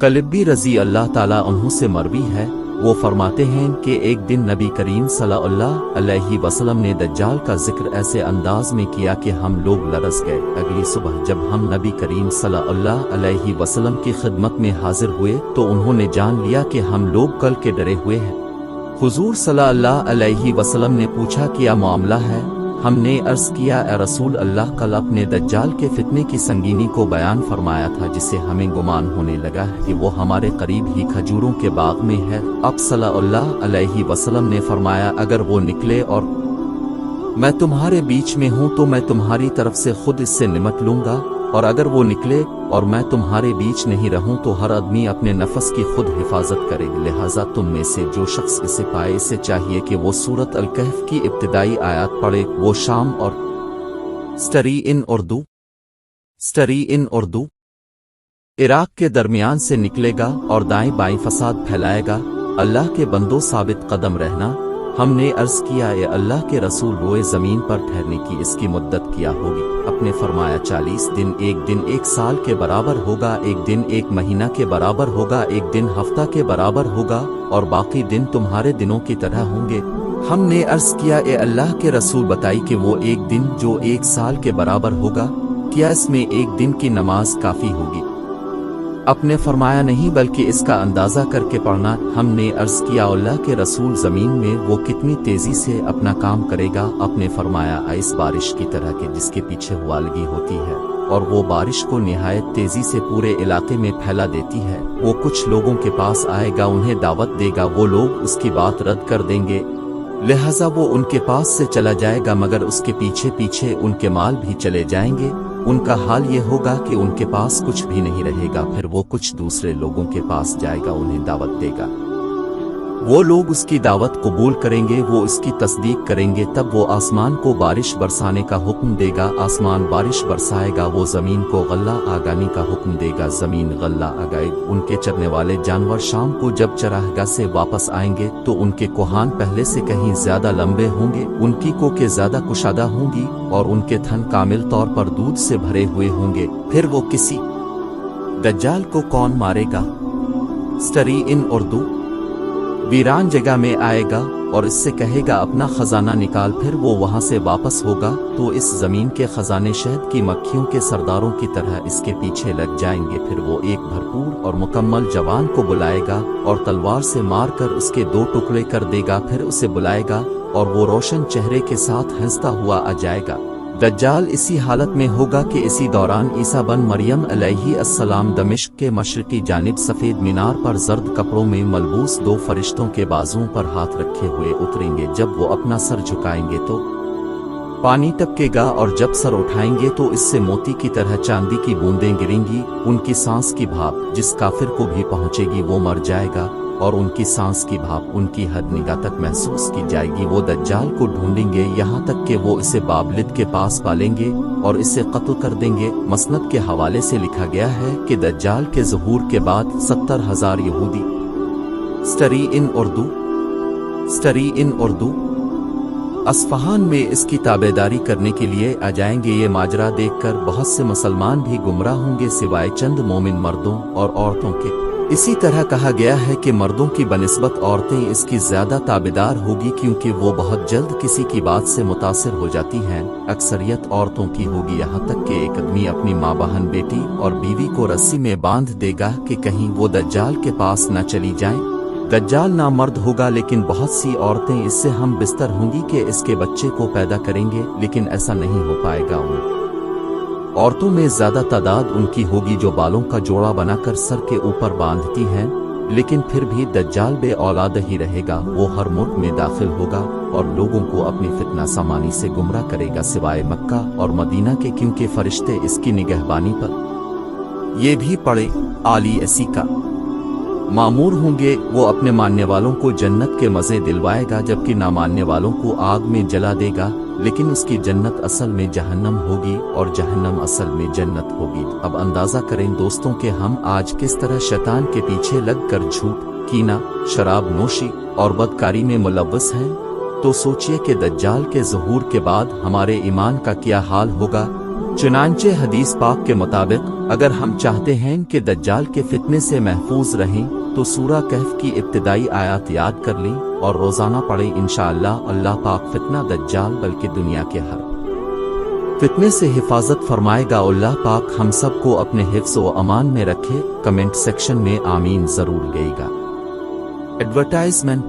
कलिब्बी रज़ी अल्लाह ताला अन्हु से मरवी है, वो फरमाते हैं कि एक दिन नबी करीम सल्लल्लाहु अलैहि वसल्लम ने दज्जाल का जिक्र ऐसे अंदाज में किया कि हम लोग लरज़ गए। अगली सुबह जब हम नबी करीम सल्लल्लाहु अलैहि वसल्लम की खिदमत में हाजिर हुए तो उन्होंने जान लिया कि हम लोग कल के डरे हुए हैं। हुजूर सल्लल्लाहु अलैहि वसल्लम ने पूछा क्या मामला है। हमने अर्ज़ किया ए रसूल अल्लाह, कल अपने दज्जाल के फितने की संगीनी को बयान फरमाया था, जिससे हमें गुमान होने लगा है कि वो हमारे करीब ही खजूरों के बाग में है। अब सल्लल्लाहु अलैहि वसल्लम ने फरमाया अगर वो निकले और मैं तुम्हारे बीच में हूँ तो मैं तुम्हारी तरफ से खुद इससे निमट लूँगा, और अगर वो निकले और मैं तुम्हारे बीच नहीं रहूं तो हर आदमी अपने नफस की खुद हिफाजत करे। लिहाजा तुम में से जो शख्स इसे पाए इसे चाहिए कि वो सूरत अल-कहफ की इब्तिदाई आयत पढ़े। वो शाम और स्टरी इन उर्दू इराक के दरमियान से निकलेगा और दाएं बाएं फसाद फैलाएगा। अल्लाह के बंदो साबित कदम रहना। हमने अर्ज किया ए अल्लाह के रसूल, रोए जमीन पर ठहरने की इसकी मुद्दत क्या होगी। अपने फरमाया 40 दिन। एक दिन एक साल के बराबर होगा, एक दिन एक महीना के बराबर होगा, एक दिन हफ्ता के बराबर होगा, और बाकी दिन तुम्हारे दिनों की तरह होंगे। हमने अर्ज किया ए अल्लाह के रसूल, बताई कि वो एक दिन जो एक साल के बराबर होगा, क्या इसमें एक दिन की नमाज काफी होगी। अपने फरमाया नहीं, बल्कि इसका अंदाजा करके पढ़ना। हमने अर्ज किया अल्लाह के रसूल, जमीन में वो कितनी तेजी से अपना काम करेगा। अपने फरमाया इस बारिश की तरह के जिसके पीछे हुआलगी होती है और वो बारिश को निहायत तेजी से पूरे इलाके में फैला देती है। वो कुछ लोगों के पास आएगा, उन्हें दावत देगा, वो लोग उसकी बात रद्द कर देंगे, लिहाजा वो उनके पास से चला जाएगा, मगर उसके पीछे पीछे उनके माल भी चले जाएंगे। उनका हाल ये होगा कि उनके पास कुछ भी नहीं रहेगा। फिर वो कुछ दूसरे लोगों के पास जाएगा, उन्हें दावत देगा, वो लोग उसकी दावत कबूल करेंगे, वो इसकी तस्दीक करेंगे। तब वो आसमान को बारिश बरसाने का हुक्म देगा, आसमान बारिश बरसाएगा। वो जमीन को गल्ला आगानी का हुक्म देगा, जमीन गल्ला आगाएगी। उनके चरने वाले जानवर शाम को जब चरागाह से वापस आएंगे तो उनके कोहान पहले से कहीं ज्यादा लंबे होंगे, उनकी कोकें ज्यादा कुशादा होंगी और उनके थन कामिल तौर पर दूध से भरे हुए होंगे। फिर वो किसी दज्जाल को कौन मारेगा। स्टरी इन उर्दू वीरान जगह में आएगा और इससे कहेगा अपना खजाना निकाल। फिर वो वहां से वापस होगा तो इस जमीन के खजाने शहद की मक्खियों के सरदारों की तरह इसके पीछे लग जाएंगे। फिर वो एक भरपूर और मुकम्मल जवान को बुलाएगा और तलवार से मारकर उसके 2 टुकड़े कर देगा। फिर उसे बुलाएगा और वो रोशन चेहरे के साथ हंसता हुआ आ जाएगा। दज्जाल इसी हालत में होगा कि इसी दौरान ईसा बन मरियम अलैहिस्सलाम दमिश्क के मशरकी जानिब सफेद मीनार पर जर्द कपड़ों में मलबूस 2 फरिश्तों के बाजुओं पर हाथ रखे हुए उतरेंगे। जब वो अपना सर झुकाएंगे तो पानी टपकेगा और जब सर उठाएंगे तो इससे मोती की तरह चांदी की बूंदें गिरेंगी। उनकी सांस की भाप जिस काफिर को भी पहुंचेगी वो मर जाएगा और उनकी सांस की भाप उनकी हद निगाह तक महसूस की जाएगी। वो दज्जाल को ढूंढेंगे यहाँ तक कि वो इसे बाबलिद के पास पालेंगे और इसे कत्ल कर देंगे। मसनद के हवाले से लिखा गया है कि दज्जाल के ज़हूर के बाद 70,000 यहूदी स्टरी इन उर्दू अस्फहान में इसकी ताबेदारी करने के लिए आ जाएंगे। ये माजरा देखकर बहुत से मुसलमान भी गुमराह होंगे सिवाय चंद मोमिन मर्दों और औरतों के। इसी तरह कहा गया है कि मर्दों की बनिस्बत औरतें इसकी ज्यादा ताबेदार होगी, क्योंकि वो बहुत जल्द किसी की बात से मुतासिर हो जाती हैं। अक्सरियत औरतों की होगी, यहाँ तक कि एक आदमी अपनी माँ, बहन, बेटी और बीवी को रस्सी में बांध देगा कि कहीं वो दज्जाल के पास न चली जाएं। दज्जाल ना मर्द होगा, लेकिन बहुत सी औरतें इससे हम बिस्तर होंगी कि इसके बच्चे को पैदा करेंगे, लेकिन ऐसा नहीं हो पाएगा। औरतों में ज्यादा तादाद उनकी होगी जो बालों का जोड़ा बनाकर सर के ऊपर बांधती हैं, लेकिन फिर भी दज्जाल बे औलाद ही रहेगा। वो हर मुल्क में दाखिल होगा और लोगों को अपनी फितना सामानी से गुमराह करेगा सिवाय मक्का और मदीना के, क्योंकि फरिश्ते इसकी निगहबानी पर ये भी पड़े आली ऐसी का मामूर होंगे। वो अपने मानने वालों को जन्नत के मजे दिलवाएगा, जबकि ना मानने वालों को आग में जला देगा। लेकिन उसकी जन्नत असल में जहन्नम होगी और जहन्नम असल में जन्नत होगी। अब अंदाजा करें दोस्तों कि हम आज किस तरह शैतान के पीछे लगकर झूठ, कीना, शराब नोशी और बदकारी में मुलव्वस हैं। तो सोचिए कि दज्जाल के ज़हूर के बाद हमारे ईमान का क्या हाल होगा। चुनांचे हदीस पाक के मुताबिक अगर हम चाहते हैं कि दज्जाल के फितने से महफूज रहें तो सूरा कहफ की इब्तिदाई आयत याद कर लें और रोज़ाना पढ़ें। इंशाअल्लाह अल्लाह पाक फितना दज्जाल बल्कि दुनिया के हर फितने से हिफाजत फरमाएगा। अल्लाह पाक हम सबको अपने हिफ्ज़ व अमान में रखे। कमेंट सेक्शन में आमीन ज़रूर लिखिएगा। एडवर्टाइजमेंट